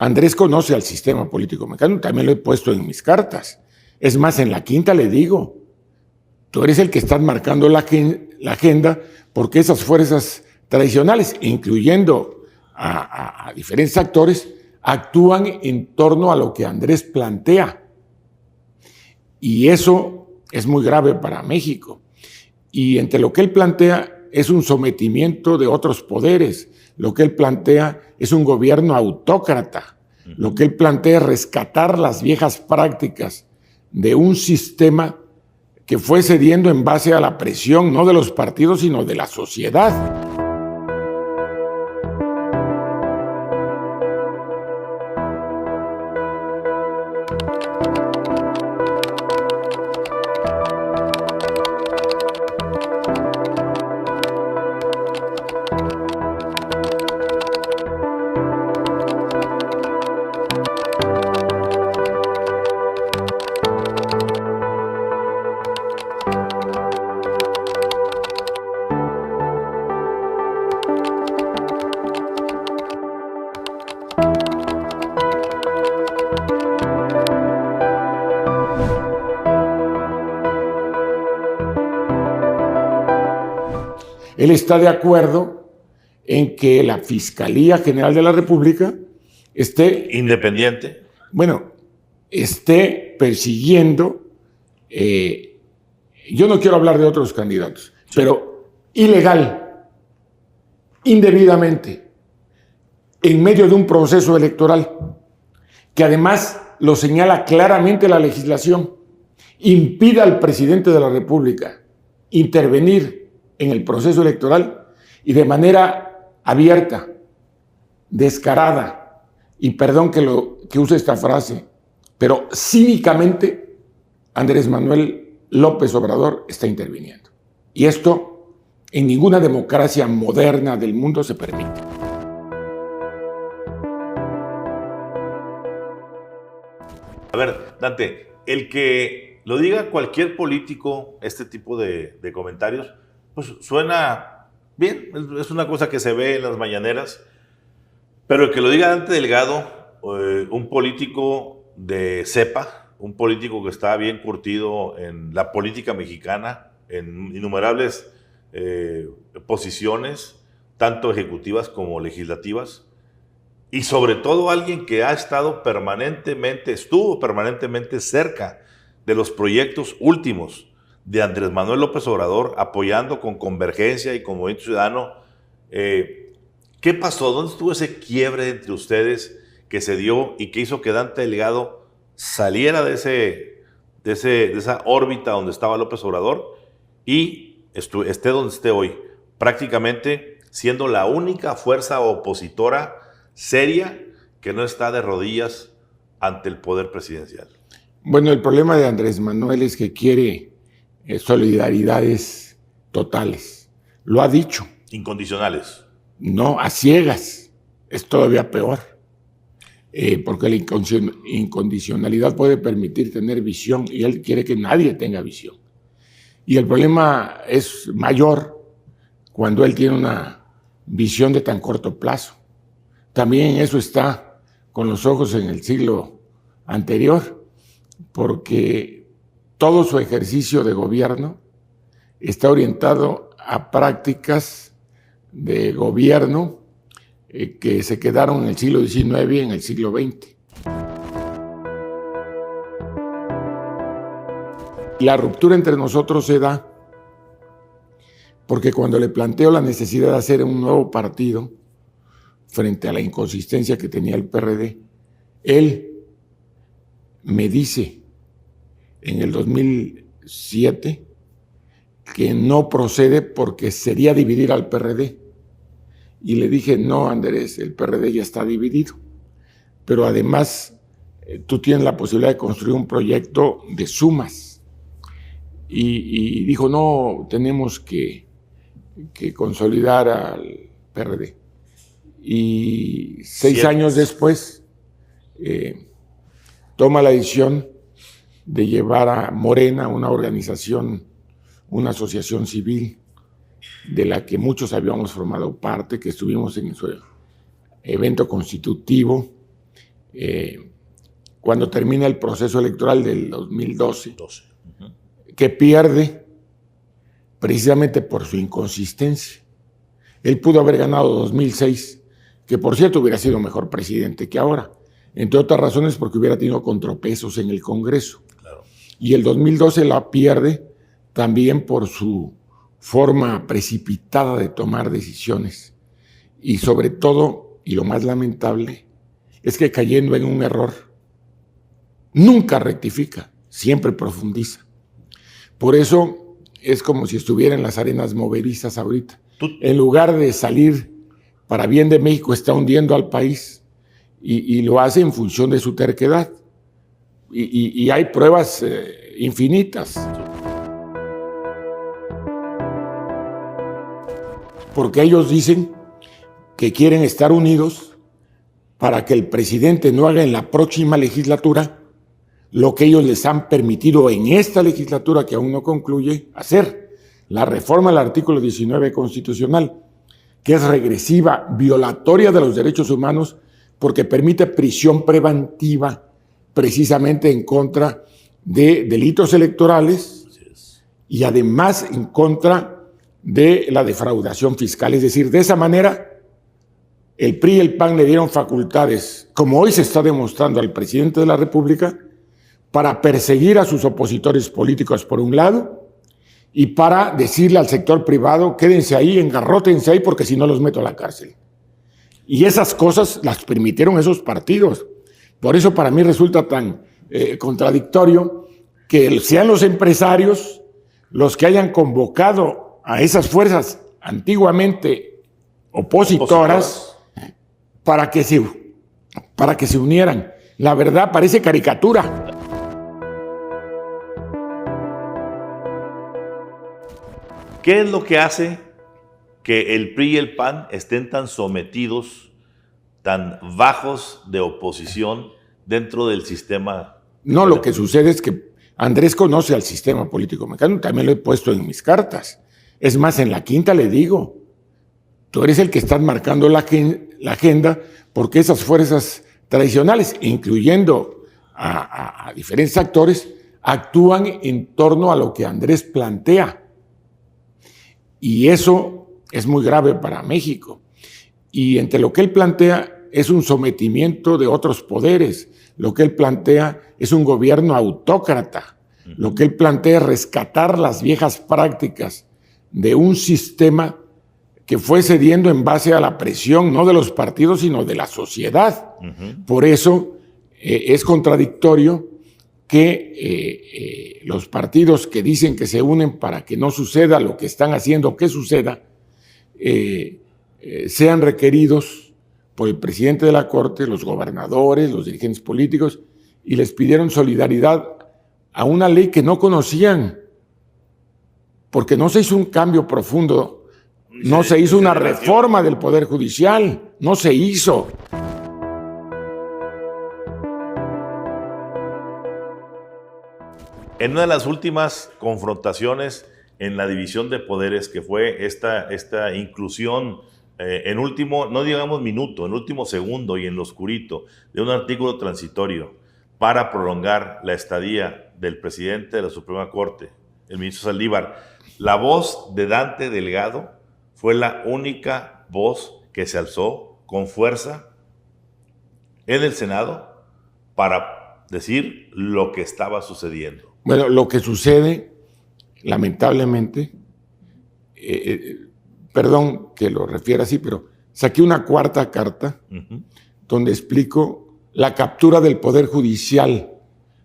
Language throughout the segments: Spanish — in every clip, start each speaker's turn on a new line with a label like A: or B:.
A: Andrés conoce al sistema político mexicano, también lo he puesto en mis cartas. Es más, en la quinta le digo, tú eres el que estás marcando la agenda porque esas fuerzas tradicionales, incluyendo a diferentes actores, actúan en torno a lo que Andrés plantea. Y eso es muy grave para México. Y entre lo que él plantea es un sometimiento de otros poderes. Lo que él plantea es un gobierno autócrata. Lo que él plantea es rescatar las viejas prácticas de un sistema que fue cediendo en base a la presión no de los partidos, sino de la sociedad. Él está de acuerdo en que la Fiscalía General de la República esté
B: independiente.
A: Bueno, esté persiguiendo, yo no quiero hablar de otros candidatos, sí, pero ilegal, indebidamente, en medio de un proceso electoral, que además lo señala claramente la legislación, impida al presidente de la República intervenir en el proceso electoral y de manera abierta, descarada, y perdón que use esta frase, pero cínicamente Andrés Manuel López Obrador está interviniendo. Y esto en ninguna democracia moderna del mundo se permite.
B: A ver, Dante, el que lo diga cualquier político, este tipo de comentarios, pues suena bien, es una cosa que se ve en las mañaneras, pero el que lo diga Dante Delgado, un político de cepa, un político que está bien curtido en la política mexicana, en innumerables posiciones, tanto ejecutivas como legislativas, y sobre todo alguien que ha estado estuvo permanentemente cerca de los proyectos últimos de Andrés Manuel López Obrador, apoyando con Convergencia y con Movimiento Ciudadano. ¿Qué pasó? ¿Dónde estuvo ese quiebre entre ustedes que se dio y que hizo que Dante Delgado saliera de esa órbita donde estaba López Obrador y esté donde esté hoy? Prácticamente siendo la única fuerza opositora seria que no está de rodillas ante el poder presidencial.
A: Bueno, el problema de Andrés Manuel es que quiere solidaridades totales. Lo ha dicho.
B: Incondicionales.
A: No, a ciegas. Es todavía peor. Porque la incondicionalidad puede permitir tener visión y él quiere que nadie tenga visión. Y el problema es mayor cuando él tiene una visión de tan corto plazo. También eso está con los ojos en el siglo anterior, porque todo su ejercicio de gobierno está orientado a prácticas de gobierno que se quedaron en el siglo XIX y en el siglo XX. La ruptura entre nosotros se da porque cuando le planteo la necesidad de hacer un nuevo partido frente a la inconsistencia que tenía el PRD, él me dice en el 2007 que no procede porque sería dividir al PRD. Y le dije, no, Andrés, el PRD ya está dividido, pero además tú tienes la posibilidad de construir un proyecto de sumas. Y dijo, no, tenemos que consolidar al PRD. Y 6 años después toma la decisión de llevar a Morena, una organización, una asociación civil de la que muchos habíamos formado parte, que estuvimos en su evento constitutivo, cuando termina el proceso electoral del 2012,
B: Uh-huh.
A: que pierde precisamente por su inconsistencia. Él pudo haber ganado 2006, que por cierto hubiera sido mejor presidente que ahora, entre otras razones porque hubiera tenido contrapesos en el Congreso.
B: Claro.
A: Y el 2012 la pierde también por su forma precipitada de tomar decisiones. Y sobre todo, y lo más lamentable, es que cayendo en un error, nunca rectifica, siempre profundiza. Por eso es como si estuviera en las arenas movedizas ahorita. En lugar de salir para bien de México, está hundiendo al país y lo hace en función de su terquedad. Y hay pruebas infinitas. Porque ellos dicen que quieren estar unidos para que el presidente no haga en la próxima legislatura lo que ellos les han permitido en esta legislatura, que aún no concluye, hacer. La reforma al artículo 19 constitucional, que es regresiva, violatoria de los derechos humanos, porque permite prisión preventiva precisamente en contra de delitos electorales y además en contra de la defraudación fiscal. Es decir, de esa manera, el PRI y el PAN le dieron facultades, como hoy se está demostrando al presidente de la República, para perseguir a sus opositores políticos por un lado y para decirle al sector privado, quédense ahí, engarrótense ahí porque si no los meto a la cárcel. Y esas cosas las permitieron esos partidos. Por eso para mí resulta tan contradictorio que sean los empresarios los que hayan convocado a esas fuerzas antiguamente opositoras para que se unieran. La verdad parece caricatura.
B: ¿Qué es lo que hace que el PRI y el PAN estén tan sometidos, tan bajos de oposición dentro del sistema?
A: No, lo que sucede es que Andrés conoce al sistema político mexicano, también lo he puesto en mis cartas. Es más, en la quinta le digo, tú eres el que estás marcando la agenda porque esas fuerzas tradicionales, incluyendo a diferentes actores, actúan en torno a lo que Andrés plantea. Y eso es muy grave para México. Y entre lo que él plantea es un sometimiento de otros poderes. Lo que él plantea es un gobierno autócrata. Lo que él plantea es rescatar las viejas prácticas de un sistema que fue cediendo en base a la presión, no de los partidos, sino de la sociedad. Por eso es contradictorio que los partidos que dicen que se unen para que no suceda lo que están haciendo que suceda, sean requeridos por el presidente de la Corte, los gobernadores, los dirigentes políticos, y les pidieron solidaridad a una ley que no conocían, porque no se hizo un cambio profundo, no se hizo una reforma del Poder Judicial, no se hizo.
B: En una de las últimas confrontaciones en la división de poderes, que fue esta inclusión en último, no digamos minuto, en último segundo y en lo oscurito, de un artículo transitorio para prolongar la estadía del presidente de la Suprema Corte, el ministro Saldívar, la voz de Dante Delgado fue la única voz que se alzó con fuerza en el Senado para decir lo que estaba sucediendo.
A: Bueno, lo que sucede, lamentablemente, perdón que lo refiera así, pero saqué una cuarta carta donde explico la captura del Poder Judicial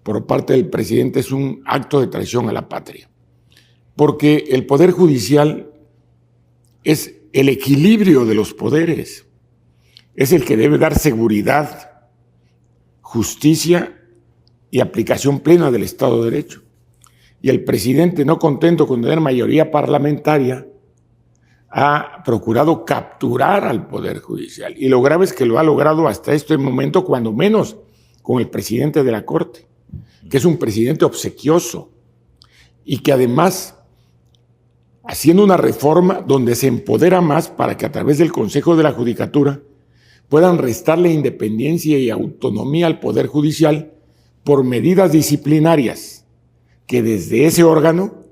A: por parte del presidente es un acto de traición a la patria. Porque el Poder Judicial es el equilibrio de los poderes, es el que debe dar seguridad, justicia y aplicación plena del Estado de Derecho. Y el presidente, no contento con tener mayoría parlamentaria, ha procurado capturar al Poder Judicial. Y lo grave es que lo ha logrado hasta este momento, cuando menos con el presidente de la Corte, que es un presidente obsequioso y que además, haciendo una reforma donde se empodera más para que a través del Consejo de la Judicatura puedan restarle independencia y autonomía al Poder Judicial por medidas disciplinarias que desde ese órgano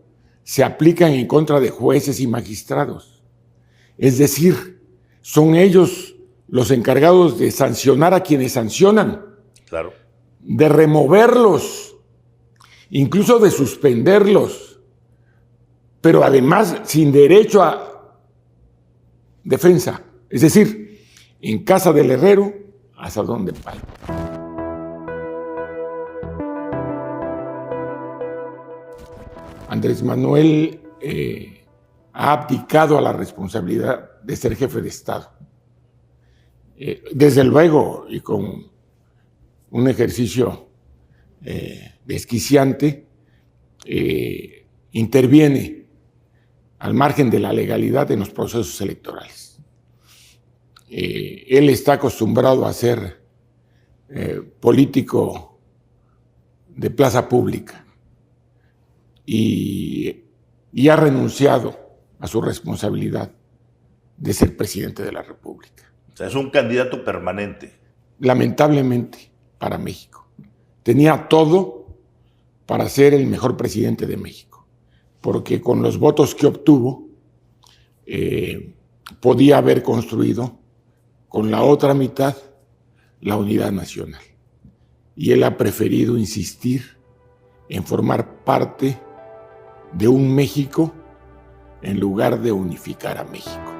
A: se aplican en contra de jueces y magistrados. Es decir, son ellos los encargados de sancionar a quienes sancionan,
B: Claro.
A: de removerlos, incluso de suspenderlos, pero además sin derecho a defensa. Es decir, en casa del herrero, asadón de palo. Andrés Manuel ha abdicado a la responsabilidad de ser jefe de Estado. Desde luego, y con un ejercicio desquiciante, interviene al margen de la legalidad en los procesos electorales. Él está acostumbrado a ser político de plaza pública y ha renunciado a su responsabilidad de ser presidente de la República.
B: O sea, es un candidato permanente.
A: Lamentablemente para México. Tenía todo para ser el mejor presidente de México, porque con los votos que obtuvo podía haber construido con la otra mitad la unidad nacional. Y él ha preferido insistir en formar parte de un México en lugar de unificar a México.